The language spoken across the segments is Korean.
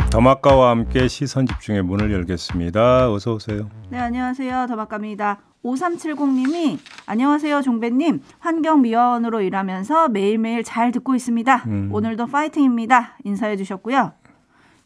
더마카와 함께 시선집중의 문을 열겠습니다. 어서 오세요. 네, 안녕하세요. 더마카입니다. 5370님이 안녕하세요 종배님. 환경미화원으로 일하면서 매일매일 잘 듣고 있습니다. 오늘도 파이팅입니다. 인사해 주셨고요.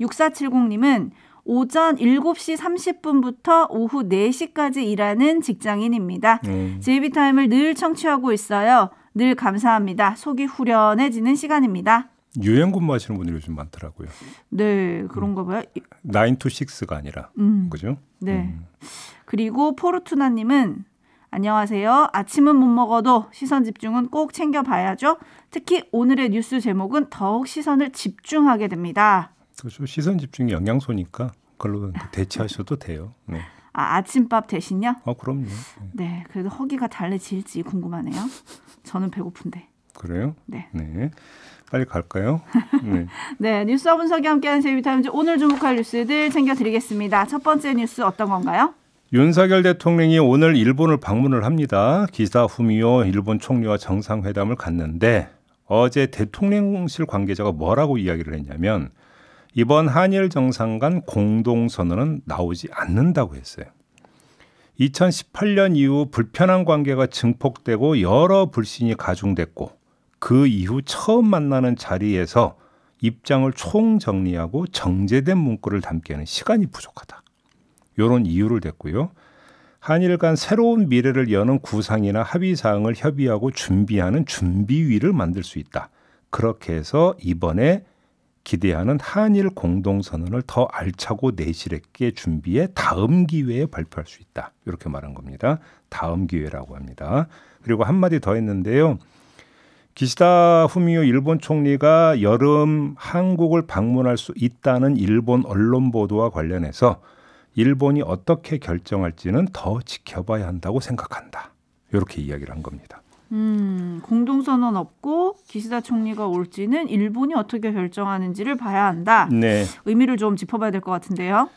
6470님은 오전 7시 30분부터 오후 4시까지 일하는 직장인입니다. JB타임을 늘 청취하고 있어요. 늘 감사합니다. 속이 후련해지는 시간입니다. 유연 근무하시는 분들이 요즘 많더라고요. 네, 그런가 봐요. 9 to 6가 아니라. 그죠? 네. 그리고 포르투나님은 안녕하세요. 아침은 못 먹어도 시선 집중은 꼭 챙겨봐야죠. 특히 오늘의 뉴스 제목은 더욱 시선을 집중하게 됩니다. 그렇죠. 시선 집중이 영양소니까 그걸로 대체하셔도 돼요. 네. 아침밥 대신요? 그럼요. 네, 그래도 허기가 달래질지 궁금하네요. 저는 배고픈데. 그래요? 네. 네. 빨리 갈까요? 네. 네, 뉴스와 분석이 함께하는 JB타임즈 오늘 주목할 뉴스들 챙겨드리겠습니다. 첫 번째 뉴스 어떤 건가요? 윤석열 대통령이 오늘 일본을 방문을 합니다. 기시다 후미오 일본 총리와 정상회담을 갖는데 어제 대통령실 관계자가 뭐라고 이야기를 했냐면 이번 한일 정상 간 공동선언은 나오지 않는다고 했어요. 2018년 이후 불편한 관계가 증폭되고 여러 불신이 가중됐고 그 이후 처음 만나는 자리에서 입장을 총정리하고 정제된 문구를 담기에는 시간이 부족하다. 이런 이유를 댔고요. 한일 간 새로운 미래를 여는 구상이나 합의사항을 협의하고 준비하는 준비위를 만들 수 있다. 그렇게 해서 이번에 기대하는 한일 공동선언을 더 알차고 내실 있게 준비해 다음 기회에 발표할 수 있다. 이렇게 말한 겁니다. 다음 기회라고 합니다. 그리고 한마디 더 했는데요. 기시다 후미오 일본 총리가 여름 한국을 방문할 수 있다는 일본 언론 보도와 관련해서 일본이 어떻게 결정할지는 더 지켜봐야 한다고 생각한다. 이렇게 이야기를 한 겁니다. 공동선언 없고 기시다 총리가 올지는 일본이 어떻게 결정하는지를 봐야 한다. 네. 의미를 좀 짚어봐야 될 것 같은데요.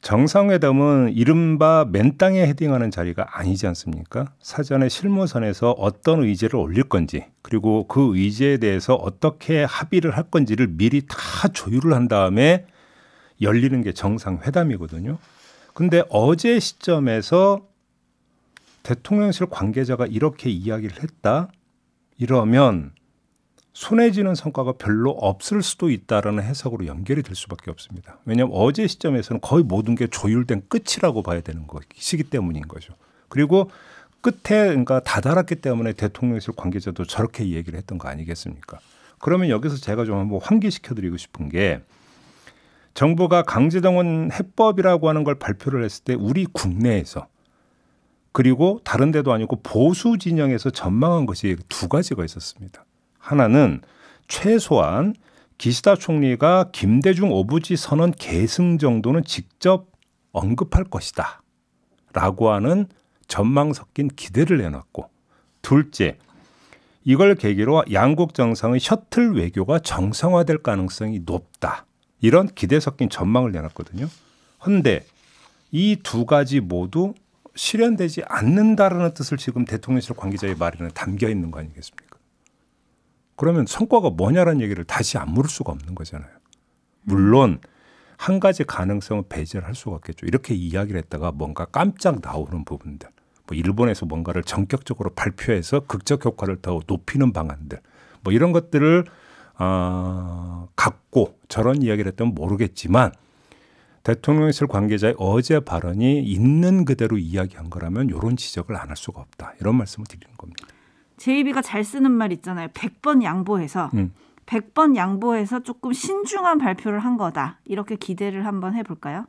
정상회담은 이른바 맨땅에 헤딩하는 자리가 아니지 않습니까? 사전에 실무선에서 어떤 의제를 올릴 건지 그리고 그 의제에 대해서 어떻게 합의를 할 건지를 미리 다 조율을 한 다음에 열리는 게 정상회담이거든요. 근데 어제 시점에서 대통령실 관계자가 이렇게 이야기를 했다? 이러면 손에 쥐는 성과가 별로 없을 수도 있다라는 해석으로 연결이 될 수밖에 없습니다. 왜냐하면 어제 시점에서는 거의 모든 게 조율된 끝이라고 봐야 되는 것이기 때문인 거죠. 그리고 끝에 그러니까 다다랐기 때문에 대통령실 관계자도 저렇게 얘기를 했던 거 아니겠습니까? 그러면 여기서 제가 좀 한번 환기시켜드리고 싶은 게 정부가 강제동원 해법이라고 하는 걸 발표를 했을 때 우리 국내에서 그리고 다른 데도 아니고 보수 진영에서 전망한 것이 두 가지가 있었습니다. 하나는 최소한 기시다 총리가 김대중 오부지 선언 계승 정도는 직접 언급할 것이다 라고 하는 전망 섞인 기대를 내놨고 둘째, 이걸 계기로 양국 정상의 셔틀 외교가 정상화될 가능성이 높다. 이런 기대 섞인 전망을 내놨거든요. 그런데 이 두 가지 모두 실현되지 않는다라는 뜻을 지금 대통령실 관계자의 말에는 담겨 있는 거 아니겠습니까? 그러면 성과가 뭐냐라는 얘기를 다시 안 물을 수가 없는 거잖아요. 물론 한 가지 가능성은 배제를 할 수가 없겠죠. 이렇게 이야기를 했다가 뭔가 깜짝 나오는 부분들. 뭐 일본에서 뭔가를 전격적으로 발표해서 극적 효과를 더 높이는 방안들. 뭐 이런 것들을 갖고 저런 이야기를 했다면 모르겠지만 대통령실 관계자의 어제 발언이 있는 그대로 이야기한 거라면 이런 지적을 안 할 수가 없다. 이런 말씀을 드리는 겁니다. JB가 잘 쓰는 말 있잖아요. 100번 양보해서 100번 양보해서 조금 신중한 발표를 한 거다. 이렇게 기대를 한번 해볼까요?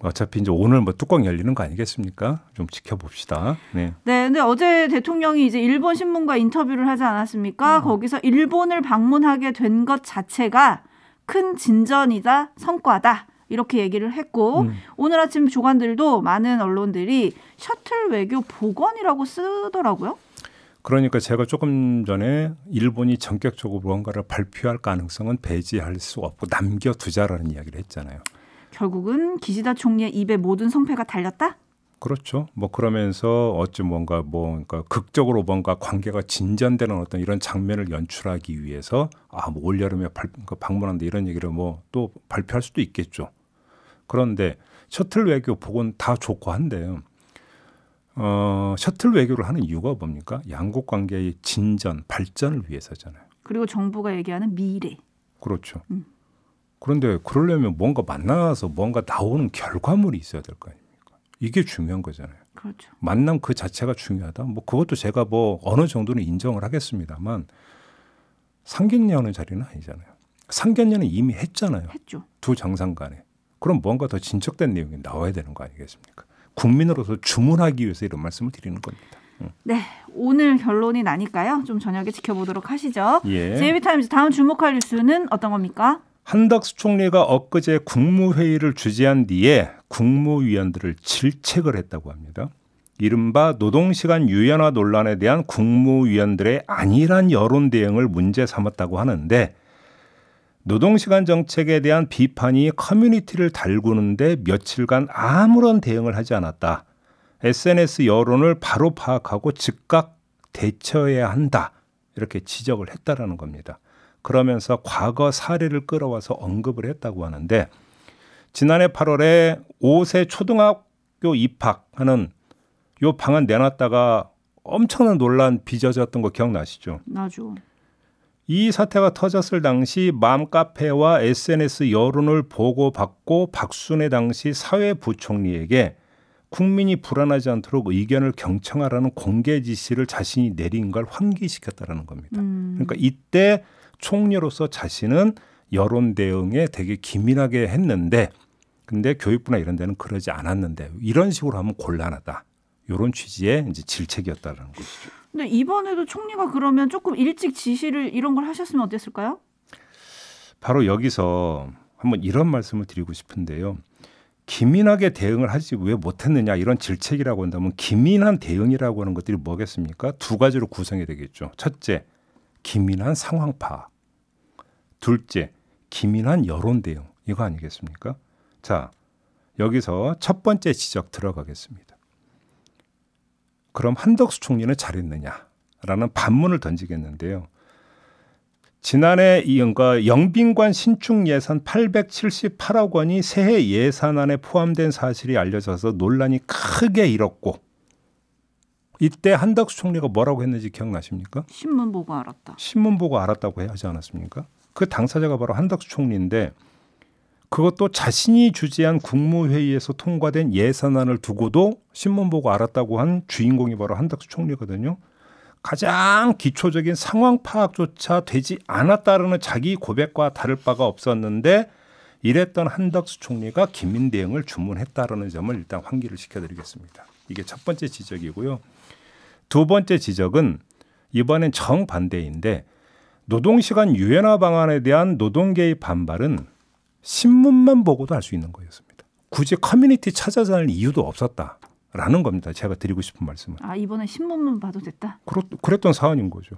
어차피 이제 오늘 뭐 뚜껑 열리는 거 아니겠습니까? 좀 지켜봅시다. 네. 네, 근데 어제 대통령이 이제 일본 신문과 인터뷰를 하지 않았습니까? 거기서 일본을 방문하게 된 것 자체가 큰 진전이다, 성과다. 이렇게 얘기를 했고 오늘 아침 조간들도 많은 언론들이 셔틀 외교 복원이라고 쓰더라고요. 그러니까 제가 조금 전에 일본이 전격적으로 무언가를 발표할 가능성은 배제할 수 없고 남겨두자라는 이야기를 했잖아요. 결국은 기시다 총리의 입에 모든 성패가 달렸다? 그렇죠. 뭐 그러면서 어찌 뭔가 그러니까 극적으로 뭔가 관계가 진전되는 어떤 이런 장면을 연출하기 위해서 뭐 올 여름에 방문한다 이런 얘기를 뭐 또 발표할 수도 있겠죠. 그런데 셔틀 외교 복은 다 좋고 한데요. 셔틀 외교를 하는 이유가 뭡니까? 양국 관계의 진전, 발전을 위해서잖아요. 그리고 정부가 얘기하는 미래. 그렇죠. 그런데 그러려면 뭔가 만나서 뭔가 나오는 결과물이 있어야 될 거 아닙니까? 이게 중요한 거잖아요. 그렇죠. 만남 그 자체가 중요하다. 뭐 그것도 제가 뭐 어느 정도는 인정을 하겠습니다만 상견례하는 자리는 아니잖아요. 상견례는 이미 했잖아요. 했죠. 두 정상 간에. 그럼 뭔가 더 진척된 내용이 나와야 되는 거 아니겠습니까? 국민으로서 주문하기 위해서 이런 말씀을 드리는 겁니다. 네, 오늘 결론이 나니까요. 좀 저녁에 지켜보도록 하시죠. 예. JB타임즈 다음 주목할 뉴스는 어떤 겁니까? 한덕수 총리가 엊그제 국무회의를 주재한 뒤에 국무위원들을 질책을 했다고 합니다. 이른바 노동시간 유연화 논란에 대한 국무위원들의 안일한 여론 대응을 문제 삼았다고 하는데 노동시간 정책에 대한 비판이 커뮤니티를 달구는데 며칠간 아무런 대응을 하지 않았다. SNS 여론을 바로 파악하고 즉각 대처해야 한다. 이렇게 지적을 했다라는 겁니다. 그러면서 과거 사례를 끌어와서 언급을 했다고 하는데 지난해 8월에 5세 초등학교 입학하는 요 방안 내놨다가 엄청난 논란 빚어졌던 거 기억나시죠? 나죠. 이 사태가 터졌을 당시 맘카페와 SNS 여론을 보고받고 박순애 당시 사회부총리에게 국민이 불안하지 않도록 의견을 경청하라는 공개 지시를 자신이 내린 걸 환기시켰다는 겁니다. 그러니까 이때 총리로서 자신은 여론 대응에 되게 기민하게 했는데 근데 교육부나 이런 데는 그러지 않았는데 이런 식으로 하면 곤란하다. 이런 취지의 이제 질책이었다는 것이죠. 근데 이번에도 총리가 그러면 조금 일찍 지시를 이런 걸 하셨으면 어땠을까요? 바로 여기서 한번 이런 말씀을 드리고 싶은데요. 기민하게 대응을 하지 왜 못했느냐 이런 질책이라고 한다면 기민한 대응이라고 하는 것들이 뭐겠습니까? 두 가지로 구성이 되겠죠. 첫째, 기민한 상황 파악. 둘째, 기민한 여론 대응. 이거 아니겠습니까? 자, 여기서 첫 번째 지적 들어가겠습니다. 그럼 한덕수 총리는 잘했느냐라는 반문을 던지겠는데요. 지난해 영빈관 신축 예산 878억 원이 새해 예산안에 포함된 사실이 알려져서 논란이 크게 일었고 이때 한덕수 총리가 뭐라고 했는지 기억나십니까? 신문 보고 알았다. 신문 보고 알았다고 하지 않았습니까? 그 당사자가 바로 한덕수 총리인데 그것도 자신이 주재한 국무회의에서 통과된 예산안을 두고도 신문 보고 알았다고 한 주인공이 바로 한덕수 총리거든요. 가장 기초적인 상황 파악조차 되지 않았다는 자기 고백과 다를 바가 없었는데 이랬던 한덕수 총리가 기민 대응을 주문했다는 점을 일단 환기를 시켜드리겠습니다. 이게 첫 번째 지적이고요. 두 번째 지적은 이번엔 정반대인데 노동시간 유연화 방안에 대한 노동계의 반발은 신문만 보고도 알 수 있는 거였습니다. 굳이 커뮤니티 찾아서 할 이유도 없었다라는 겁니다. 제가 드리고 싶은 말씀은. 이번에 신문만 봐도 됐다? 그랬던 사안인 거죠.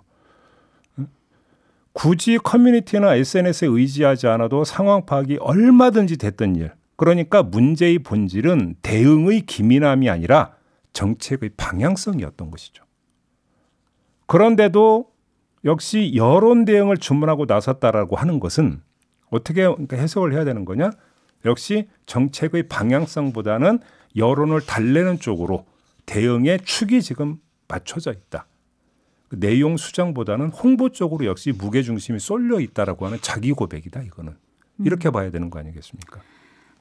굳이 커뮤니티나 SNS에 의지하지 않아도 상황 파악이 얼마든지 됐던 일. 그러니까 문제의 본질은 대응의 기민함이 아니라 정책의 방향성이었던 것이죠. 그런데도 역시 여론 대응을 주문하고 나섰다라고 하는 것은 어떻게 해석을 해야 되는 거냐? 역시 정책의 방향성보다는 여론을 달래는 쪽으로 대응의 축이 지금 맞춰져 있다. 내용 수정보다는 홍보 쪽으로 역시 무게중심이 쏠려 있다라고 하는 자기 고백이다. 이거는. 이렇게 봐야 되는 거 아니겠습니까?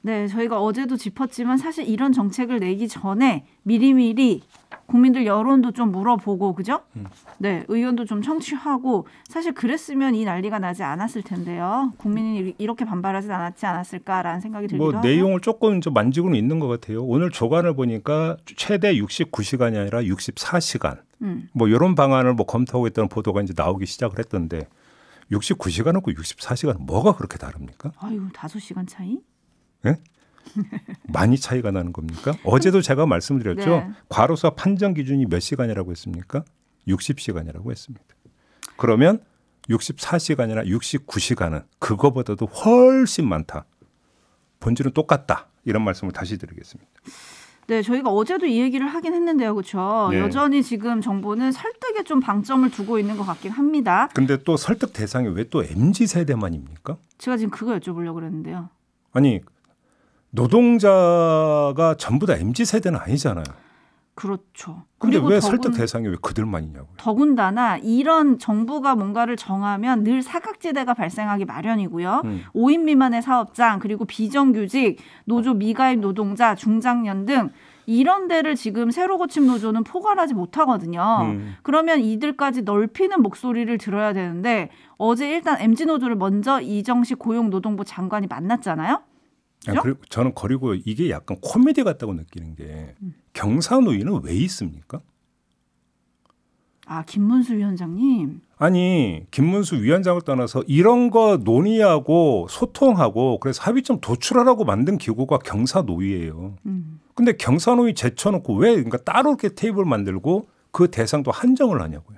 네, 저희가 어제도 짚었지만 사실 이런 정책을 내기 전에 미리미리 국민들 여론도 좀 물어보고 그죠? 네, 의견도 좀 청취하고 사실 그랬으면 이 난리가 나지 않았을 텐데요. 국민이 이렇게 반발하지 않았을까라는 생각이 들기도 하고. 내용을 조금 좀 만지고는 있는 것 같아요. 오늘 조간을 보니까 최대 69시간이 아니라 64시간. 뭐 이런 방안을 뭐 검토하고 있다는 보도가 이제 나오기 시작을 했던데 69시간하고 64시간은 뭐가 그렇게 다릅니까? 아유, 5시간 차이? 네? 많이 차이가 나는 겁니까? 어제도 제가 말씀드렸죠. 네. 과로사 판정 기준이 몇 시간이라고 했습니까? 60시간이라고 했습니다. 그러면 64시간이나 69시간은 그거보다도 훨씬 많다. 본질은 똑같다. 이런 말씀을 다시 드리겠습니다. 네, 저희가 어제도 이 얘기를 하긴 했는데요. 그렇죠? 네. 여전히 지금 정부는 설득에 좀 방점을 두고 있는 것 같긴 합니다. 근데 또 설득 대상이 왜 또 MZ세대만입니까? 제가 지금 그거 여쭤보려고 그랬는데요. 아니 노동자가 전부 다 MZ세대는 아니잖아요. 그렇죠. 근데 그리고 왜 설득 대상이 왜 그들만이냐고요. 더군다나 이런 정부가 뭔가를 정하면 늘 사각지대가 발생하기 마련이고요. 5인 미만의 사업장 그리고 비정규직, 노조 미가입 노동자, 중장년 등 이런 데를 지금 새로 고침 노조는 포괄하지 못하거든요. 그러면 이들까지 넓히는 목소리를 들어야 되는데 어제 일단 MZ노조를 먼저 이정식 고용노동부 장관이 만났잖아요. 그리고 저는 그리고 이게 약간 코미디 같다고 느끼는 게 경사노위는 왜 있습니까? 아, 김문수 위원장님. 아니 김문수 위원장을 떠나서 이런 거 논의하고 소통하고 그래서 합의점 도출하라고 만든 기구가 경사노위예요. 근데 경사노위 제쳐놓고 왜 그러니까 따로 이렇게 테이블 만들고 그 대상도 한정을 하냐고요.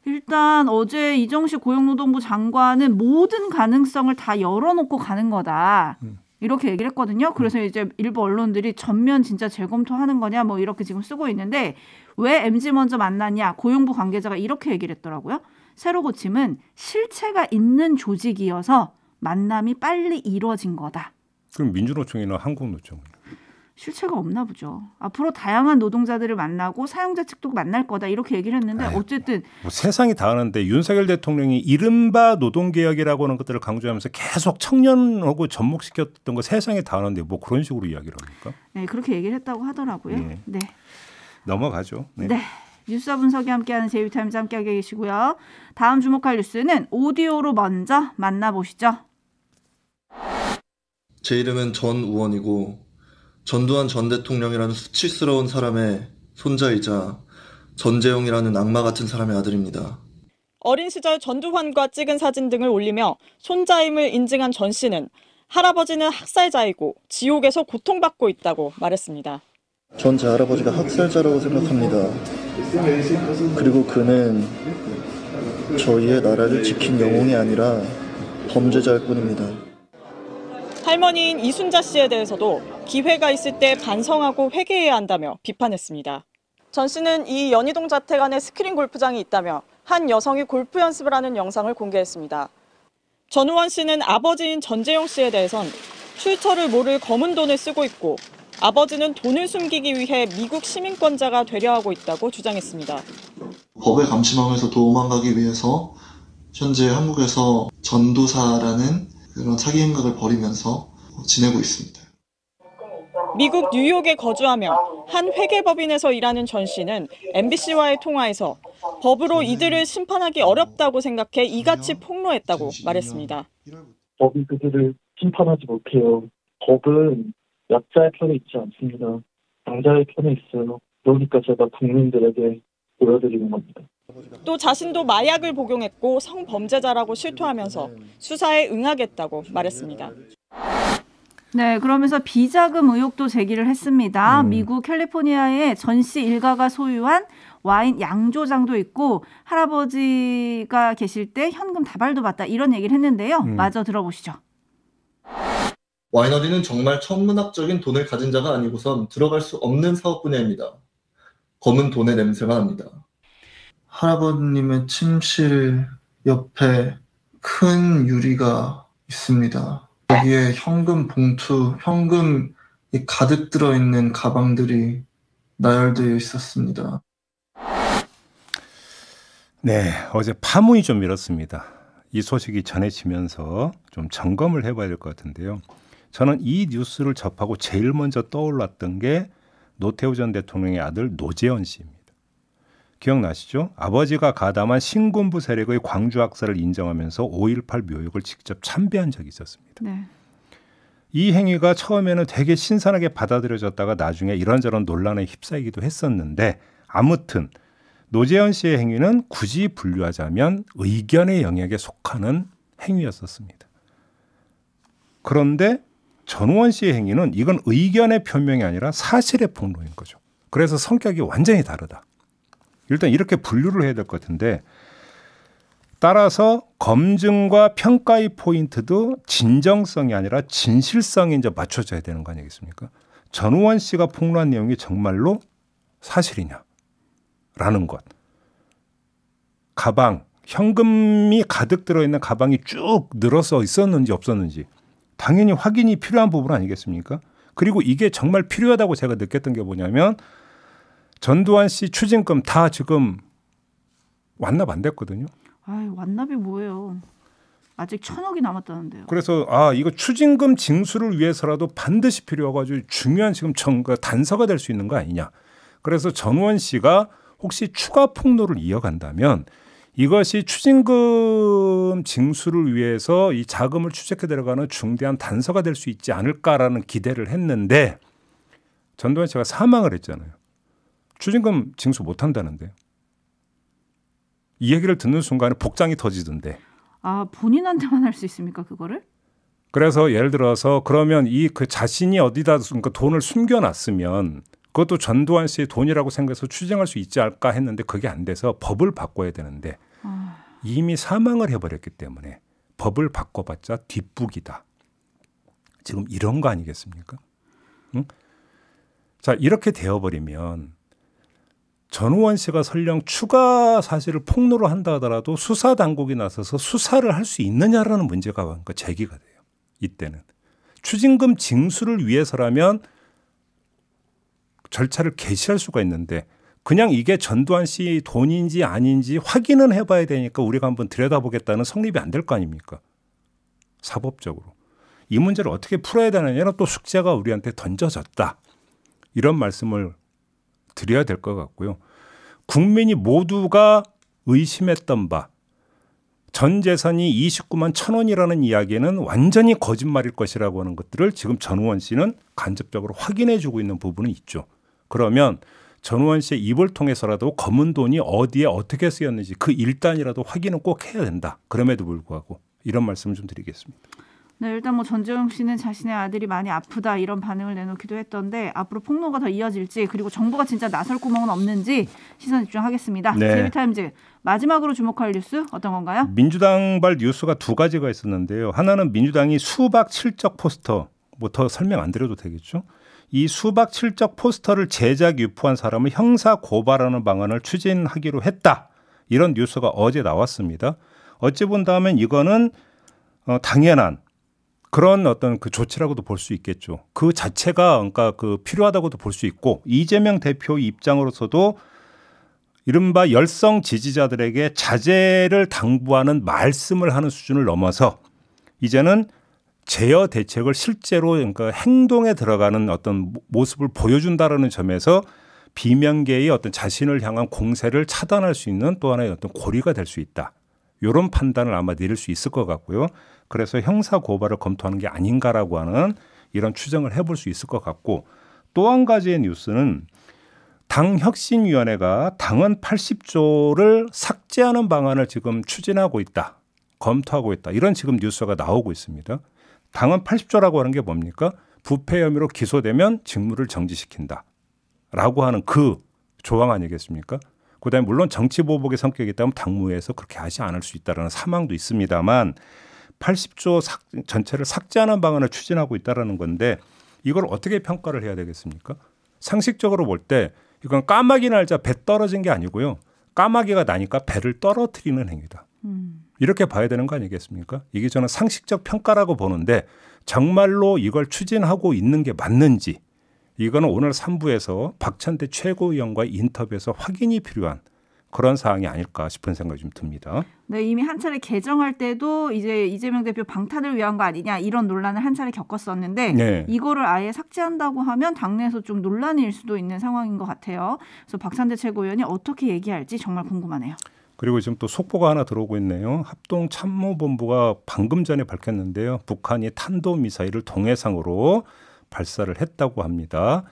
일단 어제 이정식 고용노동부 장관은 모든 가능성을 다 열어놓고 가는 거다. 이렇게 얘기를 했거든요. 그래서 이제 일부 언론들이 전면 진짜 재검토하는 거냐 뭐 이렇게 지금 쓰고 있는데 왜 MZ 먼저 만났냐. 고용부 관계자가 이렇게 얘기를 했더라고요. 새로 고침은 실체가 있는 조직이어서 만남이 빨리 이루어진 거다. 그럼 민주노총이나 한국노총은? 실체가 없나 보죠. 앞으로 다양한 노동자들을 만나고 사용자 측도 만날 거다 이렇게 얘기를 했는데 어쨌든 뭐 세상이 다 아는데 윤석열 대통령이 이른바 노동개혁이라고 하는 것들을 강조하면서 계속 청년하고 접목시켰던 거 세상이 다 아는데 뭐 그런 식으로 이야기를 합니까? 네, 그렇게 얘기를 했다고 하더라고요. 네. 네. 넘어가죠. 네. 네. 뉴스와 분석이 함께하는 제이비타임즈 함께하고 계시고요. 다음 주목할 뉴스는 오디오로 먼저 만나보시죠. 제 이름은 전우원이고 전두환 전 대통령이라는 수치스러운 사람의 손자이자 전재용이라는 악마 같은 사람의 아들입니다. 어린 시절 전두환과 찍은 사진 등을 올리며 손자임을 인증한 전 씨는 할아버지는 학살자이고 지옥에서 고통받고 있다고 말했습니다. 전 제 할아버지가 학살자라고 생각합니다. 그리고 그는 저희의 나라를 지킨 영웅이 아니라 범죄자일 뿐입니다. 할머니인 이순자 씨에 대해서도 기회가 있을 때 반성하고 회개해야 한다며 비판했습니다. 전 씨는 이 연희동 자택 안에 스크린 골프장이 있다며 한 여성이 골프 연습을 하는 영상을 공개했습니다. 전우환 씨는 아버지인 전재용 씨에 대해선 출처를 모를 검은 돈을 쓰고 있고 아버지는 돈을 숨기기 위해 미국 시민권자가 되려 하고 있다고 주장했습니다. 법의 감시망에서 도망가기 위해서 현재 한국에서 전도사라는 그런 사기 행각을 벌이면서 지내고 있습니다. 미국 뉴욕에 거주하며 한 회계법인에서 일하는 전 씨는 MBC와의 통화에서 법으로 이들을 심판하기 어렵다고 생각해 이같이 폭로했다고 말했습니다. 법이 그들을 심판하지 못해요. 법은 약자의 편에 있지 않습니다. 강자의 편에 있어요. 그러니까 제가 국민들에게 보여드리는 겁니다. 또 자신도 마약을 복용했고 성범죄자라고 실토하면서 수사에 응하겠다고 말했습니다. 네, 그러면서 비자금 의혹도 제기를 했습니다. 미국 캘리포니아의 전 씨 일가가 소유한 와인 양조장도 있고 할아버지가 계실 때 현금 다발도 받다 이런 얘기를 했는데요. 마저 들어보시죠. 와이너리는 정말 천문학적인 돈을 가진 자가 아니고선 들어갈 수 없는 사업 분야입니다. 검은 돈의 냄새가 납니다. 할아버님의 침실 옆에 큰 유리가 있습니다. 거기에 현금 봉투, 현금이 가득 들어있는 가방들이 나열되어 있었습니다. 네, 어제 파문이 좀 일었습니다. 이 소식이 전해지면서 좀 점검을 해봐야 될 것 같은데요. 저는 이 뉴스를 접하고 제일 먼저 떠올랐던 게 노태우 전 대통령의 아들 노재현 씨입니다. 기억나시죠? 아버지가 가담한 신군부 세력의 광주 학살을 인정하면서 5.18 묘역을 직접 참배한 적이 있었습니다. 네. 이 행위가 처음에는 되게 신선하게 받아들여졌다가 나중에 이런저런 논란에 휩싸이기도 했었는데 아무튼 노재현 씨의 행위는 굳이 분류하자면 의견의 영역에 속하는 행위였었습니다. 그런데 전우원 씨의 행위는 이건 의견의 표명이 아니라 사실의 폭로인 거죠. 그래서 성격이 완전히 다르다. 일단 이렇게 분류를 해야 될 것 같은데 따라서 검증과 평가의 포인트도 진정성이 아니라 진실성에 이제 맞춰져야 되는 거 아니겠습니까? 전우원 씨가 폭로한 내용이 정말로 사실이냐라는 것. 가방, 현금이 가득 들어있는 가방이 쭉 늘어서 있었는지 없었는지 당연히 확인이 필요한 부분 아니겠습니까? 그리고 이게 정말 필요하다고 제가 느꼈던 게 뭐냐면 전두환 씨 추징금 다 지금 완납 안 됐거든요. 아유, 완납이 뭐예요? 아직 1,000억이 남았다는데요. 그래서 이거 추징금 징수를 위해서라도 반드시 필요하고 아주 중요한 지금 단서가 될 수 있는 거 아니냐. 그래서 전우원 씨가 혹시 추가 폭로를 이어간다면 이것이 추징금 징수를 위해서 이 자금을 추적해 들어가는 중대한 단서가 될 수 있지 않을까라는 기대를 했는데 전두환 씨가 사망을 했잖아요. 추징금 징수 못 한다는데요. 이 얘기를 듣는 순간에 복장이 터지던데. 본인한테만 할 수 있습니까, 그거를? 그래서 예를 들어서 그러면 그 자신이 어디다 돈을 숨겨놨으면 그것도 전두환 씨의 돈이라고 생각해서 추징할 수 있지 않을까 했는데 그게 안 돼서 법을 바꿔야 되는데 이미 사망을 해버렸기 때문에 법을 바꿔봤자 뒷북이다. 지금 이런 거 아니겠습니까? 응? 자, 이렇게 되어버리면 전우원 씨가 설령 추가 사실을 폭로를 한다 하더라도 수사 당국이 나서서 수사를 할 수 있느냐라는 문제가 제기가 돼요. 이때는. 추징금 징수를 위해서라면 절차를 개시할 수가 있는데 그냥 이게 전두환 씨 돈인지 아닌지 확인은 해봐야 되니까 우리가 한번 들여다보겠다는 성립이 안 될 거 아닙니까? 사법적으로. 이 문제를 어떻게 풀어야 되느냐는 또 숙제가 우리한테 던져졌다. 이런 말씀을 드려야 될 것 같고요. 국민이 모두가 의심했던 바 전 재산이 29만 1,000원이라는 이야기는 완전히 거짓말일 것이라고 하는 것들을 지금 전우원 씨는 간접적으로 확인해 주고 있는 부분은 있죠. 그러면 전우원 씨의 입을 통해서라도 검은 돈이 어디에 어떻게 쓰였는지 그 일단이라도 확인은 꼭 해야 된다. 그럼에도 불구하고 이런 말씀을 좀 드리겠습니다. 네, 일단 전재용 씨는 자신의 아들이 많이 아프다 이런 반응을 내놓기도 했던데 앞으로 폭로가 더 이어질지 그리고 정부가 진짜 나설 구멍은 없는지 시선 집중하겠습니다. 네. 제비타임즈 마지막으로 주목할 뉴스 어떤 건가요? 민주당발 뉴스가 두 가지가 있었는데요. 하나는 민주당이 수박 칠적 포스터, 뭐 더 설명 안 드려도 되겠죠. 이 수박 칠적 포스터를 제작 유포한 사람을 형사 고발하는 방안을 추진하기로 했다. 이런 뉴스가 어제 나왔습니다. 어찌 본다면 이거는 당연한 그런 어떤 그 조치라고도 볼 수 있겠죠. 그 자체가 그러니까 필요하다고도 볼 수 있고 이재명 대표 입장으로서도 이른바 열성 지지자들에게 자제를 당부하는 말씀을 하는 수준을 넘어서 이제는 제어 대책을 실제로 그러니까 행동에 들어가는 어떤 모습을 보여준다라는 점에서 비명계의 어떤 자신을 향한 공세를 차단할 수 있는 또 하나의 어떤 고리가 될 수 있다. 이런 판단을 아마 내릴 수 있을 것 같고요. 그래서 형사 고발을 검토하는 게 아닌가라고 하는 이런 추정을 해볼 수 있을 것 같고 또 한 가지의 뉴스는 당혁신위원회가 당헌 80조를 삭제하는 방안을 지금 추진하고 있다. 검토하고 있다. 이런 지금 뉴스가 나오고 있습니다. 당헌 80조라고 하는 게 뭡니까? 부패 혐의로 기소되면 직무를 정지시킨다. 라고 하는 그 조항 아니겠습니까? 그다음에 물론 정치보복의 성격이 있다면 당무에서 그렇게 하지 않을 수 있다는 사망도 있습니다만 80조 전체를 삭제하는 방안을 추진하고 있다는 건데 이걸 어떻게 평가를 해야 되겠습니까? 상식적으로 볼 때 이건 까마귀 날자 배 떨어진 게 아니고요. 까마귀가 나니까 배를 떨어뜨리는 행위다. 이렇게 봐야 되는 거 아니겠습니까? 이게 저는 상식적 평가라고 보는데 정말로 이걸 추진하고 있는 게 맞는지 이거는 오늘 3부에서 박찬대 최고위원과의 인터뷰에서 확인이 필요한 그런 사항이 아닐까 싶은 생각이 좀 듭니다. 네, 이미 한 차례 개정할 때도 이제 이재명 대표 방탄을 위한 거 아니냐 이런 논란을 한 차례 겪었었는데 네. 이거를 아예 삭제한다고 하면 당내에서 좀 논란일 수도 있는 상황인 것 같아요. 그래서 박찬대 최고위원이 어떻게 얘기할지 정말 궁금하네요. 그리고 지금 또 속보가 하나 들어오고 있네요. 합동참모본부가 방금 전에 밝혔는데요. 북한이 탄도미사일을 동해상으로 발사를 했다고 합니다.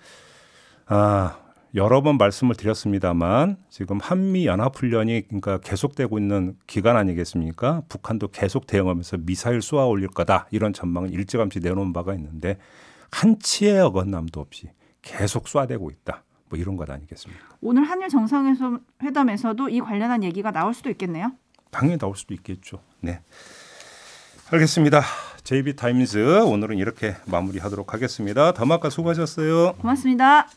여러 번 말씀을 드렸습니다만 지금 한미연합훈련이 그러니까 계속되고 있는 기간 아니겠습니까? 북한도 계속 대응하면서 미사일 쏘아 올릴 거다. 이런 전망을 일찌감치 내놓은 바가 있는데 한치의 어긋남도 없이 계속 쏴대고 있다. 뭐 이런 것 아니겠습니까? 오늘 한일 정상회담에서도 이 관련한 얘기가 나올 수도 있겠네요. 당연히 나올 수도 있겠죠. 네, 알겠습니다. JB타임즈 오늘은 이렇게 마무리하도록 하겠습니다. 담화가 수고하셨어요. 고맙습니다.